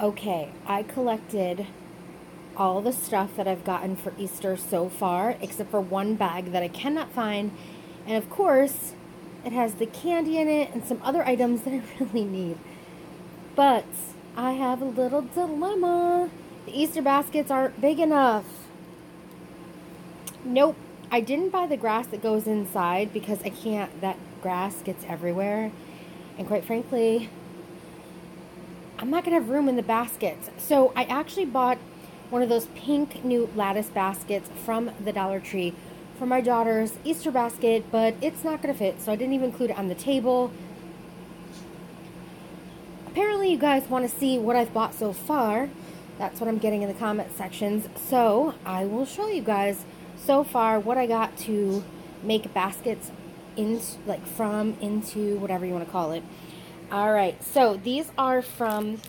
Okay, I collected all the stuff that I've gotten for Easter so far, except for one bag that I cannot find. And of course, it has the candy in it and some other items that I really need. But I have a little dilemma. The Easter baskets aren't big enough. Nope. I didn't buy the grass that goes inside because I can't, that grass gets everywhere. And quite frankly, I'm not going to have room in the baskets. So I actually bought one of those pink new lattice baskets from the Dollar Tree for my daughter's Easter basket, but it's not going to fit, so I didn't even include it on the table. Apparently you guys want to see what I've bought so far. That's what I'm getting in the comment sections. So I will show you guys so far what I got to make baskets into whatever you want to call it. All right, so these are from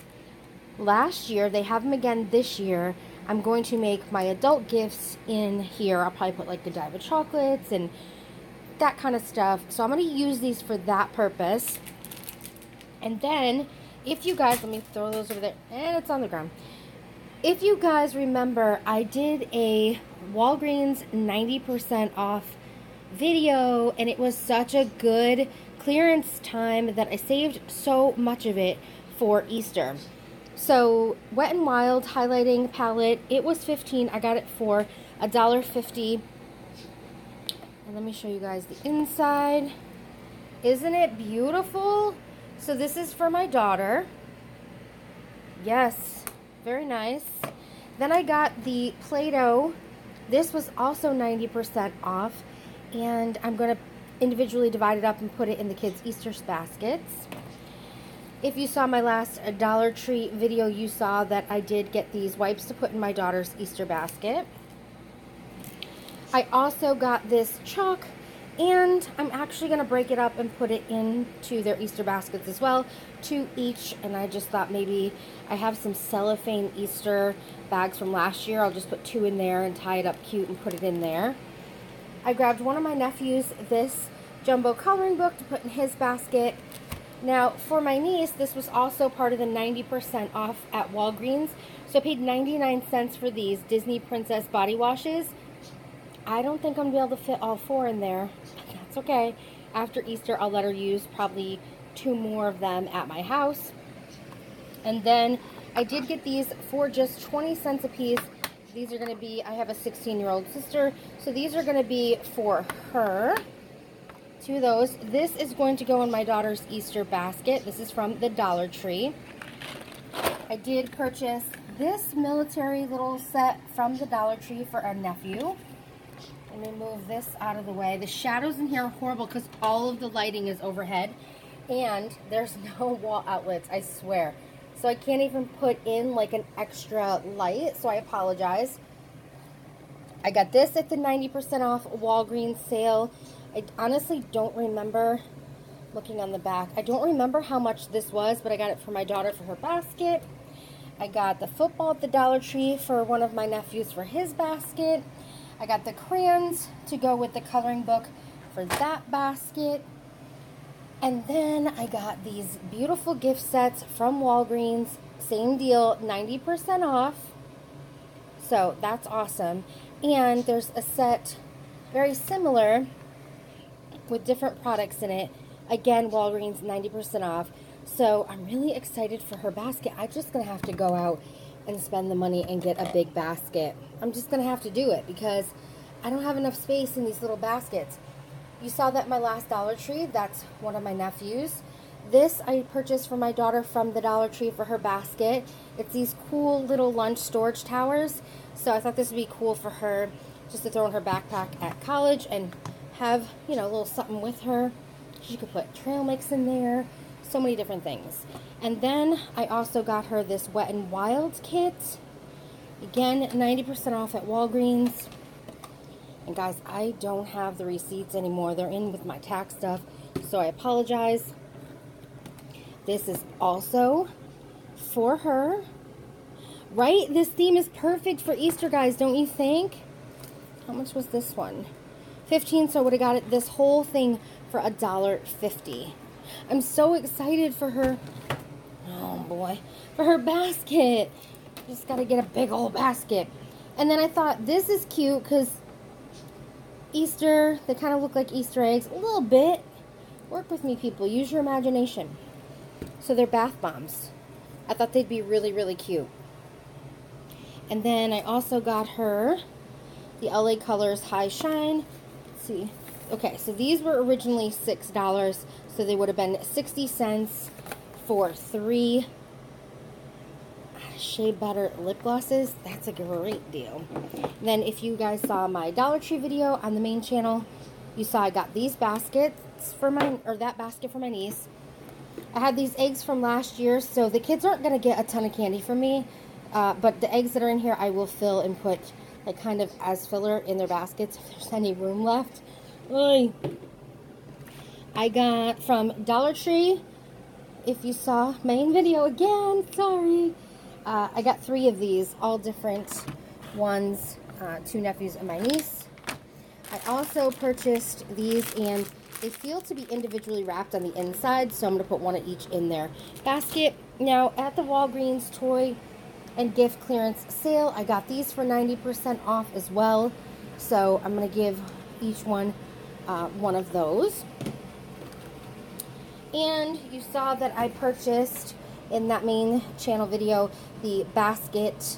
last year. They have them again this year. I'm going to make my adult gifts in here. I'll probably put like Godiva chocolates and that kind of stuff. So I'm going to use these for that purpose. And then if you guys, let me throw those over there, and it's on the ground. If you guys remember, I did a Walgreens 90% off video, and it was such a good clearance time that I saved so much of it for Easter. So Wet n Wild highlighting palette, it was $15. I got it for $1.50. And let me show you guys the inside. Isn't it beautiful? So this is for my daughter. Yes, very nice. Then I got the Play-Doh. This was also 90% off, and I'm going to individually divide it up and put it in the kids' Easter baskets. If you saw my last Dollar Tree video, you saw that I did get these wipes to put in my daughter's Easter basket. I also got this chalk, and I'm actually going to break it up and put it into their Easter baskets as well, 2 each. And I just thought maybe I have some cellophane Easter bags from last year. I'll just put 2 in there and tie it up cute and put it in there. I grabbed one of my nephews this jumbo coloring book to put in his basket. Now, for my niece, this was also part of the 90% off at Walgreens. So I paid 99 cents for these Disney Princess body washes. I don't think I'm going to be able to fit all 4 in there, but that's okay. After Easter, I'll let her use probably 2 more of them at my house. And then I did get these for just 20 cents a piece. These are going to be, I have a 16-year-old sister, so these are going to be for her. 2 of those. This is going to go in my daughter's Easter basket. This is from the Dollar Tree. I did purchase this military little set from the Dollar Tree for our nephew. Let me move this out of the way. The shadows in here are horrible because all of the lighting is overhead and there's no wall outlets, I swear. So I can't even put in like an extra light, so I apologize. I got this at the 90% off Walgreens sale. I honestly don't remember looking on the back. I don't remember how much this was, but I got it for my daughter for her basket. I got the football at the Dollar Tree for one of my nephews for his basket. I got the crayons to go with the coloring book for that basket. And then I got these beautiful gift sets from Walgreens. Same deal, 90% off. So that's awesome. And there's a set very similar with different products in it. Again, Walgreens, 90% off. So I'm really excited for her basket. I'm just going to have to go out and spend the money and get a big basket. I'm just going to have to do it because I don't have enough space in these little baskets. You saw that in my last Dollar Tree. That's one of my nephews. This I purchased for my daughter from the Dollar Tree for her basket. It's these cool little lunch storage towers. So I thought this would be cool for her just to throw in her backpack at college and have, you know, a little something with her. She could put trail mix in there. So many different things. And then I also got her this Wet n Wild kit. Again, 90% off at Walgreens. And guys, I don't have the receipts anymore. They're in with my tax stuff, so I apologize. This is also for her. Right? This theme is perfect for Easter, guys, don't you think? How much was this one? $15, so I would have got it this whole thing for $1.50. I'm so excited for her. Oh boy, for her basket. Just got to get a big old basket. And then I thought, this is cute because Easter, they kind of look like Easter eggs. A little bit. Work with me, people. Use your imagination. So they're bath bombs. I thought they'd be really, really cute. And then I also got her the LA Colors High Shine. Let's see. Okay, so these were originally $6, so they would have been 60 cents for 3 Shea Butter lip glosses. That's a great deal. And then if you guys saw my Dollar Tree video on the main channel, you saw I got these baskets for my, or that basket for my niece. I had these eggs from last year, so the kids aren't going to get a ton of candy from me, but the eggs that are in here I will fill and put like kind of as filler in their baskets if there's any room left. Oy. I got from Dollar Tree, if you saw main video again, sorry. I got 3 of these, all different ones, 2 nephews and my niece. I also purchased these, and they feel to be individually wrapped on the inside, so I'm going to put one of each in their basket. Now, at the Walgreens toy and gift clearance sale, I got these for 90% off as well, so I'm going to give each one one of those. And you saw that I purchased in that main channel video the basket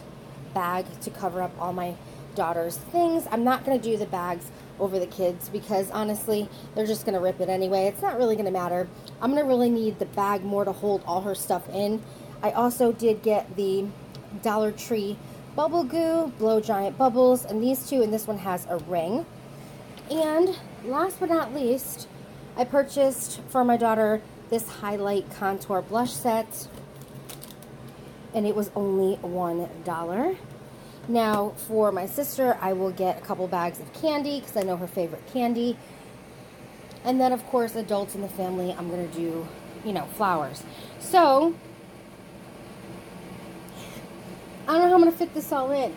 bag to cover up all my daughter's things. I'm not going to do the bags over the kids because honestly they're just going to rip it anyway. It's not really going to matter. I'm going to really need the bag more to hold all her stuff in. I also did get the Dollar Tree bubble goo, blow giant bubbles, and these 2, and this one has a ring. And last but not least, I purchased for my daughter this highlight contour blush set, and it was only $1. Now, for my sister, I will get a couple bags of candy because I know her favorite candy. And then, of course, adults in the family, I'm going to do, you know, flowers. So, I don't know how I'm going to fit this all in.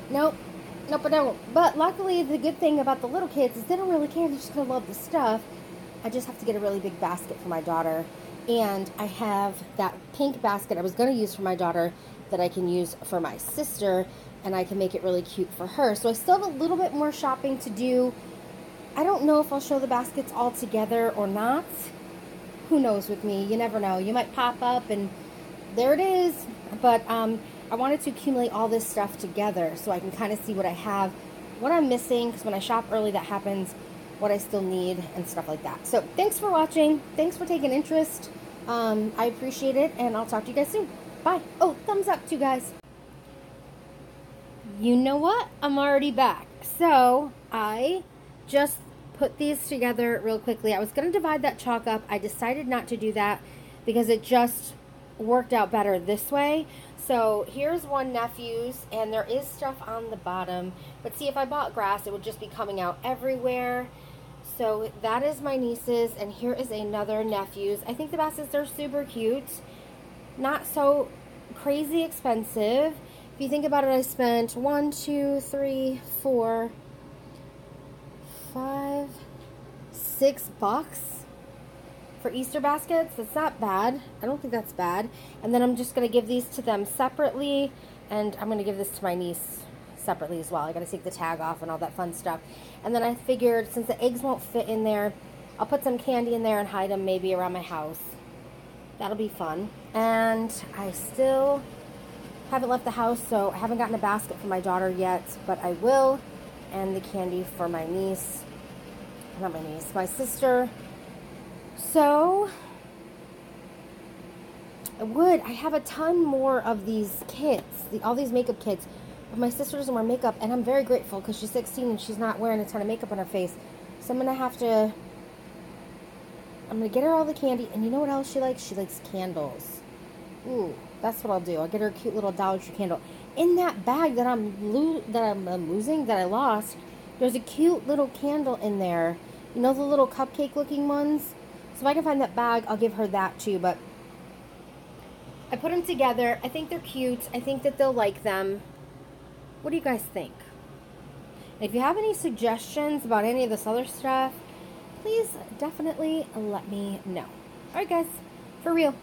Nope, I don't. But luckily, the good thing about the little kids is they don't really care. They're just going to love the stuff. I just have to get a really big basket for my daughter. And I have that pink basket I was going to use for my daughter that I can use for my sister, and I can make it really cute for her. So I still have a little bit more shopping to do. I don't know if I'll show the baskets all together or not. Who knows with me? You never know. You might pop up and there it is. But I wanted to accumulate all this stuff together so I can kind of see what I have, what I'm missing, because when I shop early that happens, what I still need and stuff like that. So thanks for watching. Thanks for taking interest. I appreciate it, and I'll talk to you guys soon. Bye. Oh, thumbs up too, guys. You know what? I'm already back. So I just put these together real quickly. I was going to divide that chalk up. I decided not to do that because it just worked out better this way. So here's one nephew's, and there is stuff on the bottom. But see, if I bought grass, it would just be coming out everywhere. So that is my niece's, and here is another nephew's. I think the baskets are super cute. Not so crazy expensive. If you think about it, I spent 1, 2, 3, 4, 5, $6 for Easter baskets. That's not bad. I don't think that's bad. And then I'm just going to give these to them separately, and I'm going to give this to my niece separately as well. I got to take the tag off and all that fun stuff. And then I figured since the eggs won't fit in there, I'll put some candy in there and hide them maybe around my house. That'll be fun. And I still haven't left the house, so I haven't gotten a basket for my daughter yet, but I will. And the candy for my niece. Not my niece, my sister. So, I have a ton more of these kits, all these makeup kits. But my sister doesn't wear makeup, and I'm very grateful because she's 16 and she's not wearing a ton of makeup on her face. So I'm going to get her all the candy, and you know what else she likes? She likes candles. Ooh, that's what I'll do. I'll get her a cute little Dollar Tree candle. In that bag that I lost, there's a cute little candle in there. You know the little cupcake looking ones? So if I can find that bag, I'll give her that too. But I put them together. I think they're cute. I think that they'll like them. What do you guys think? If you have any suggestions about any of this other stuff, please definitely let me know. Alright guys, for real.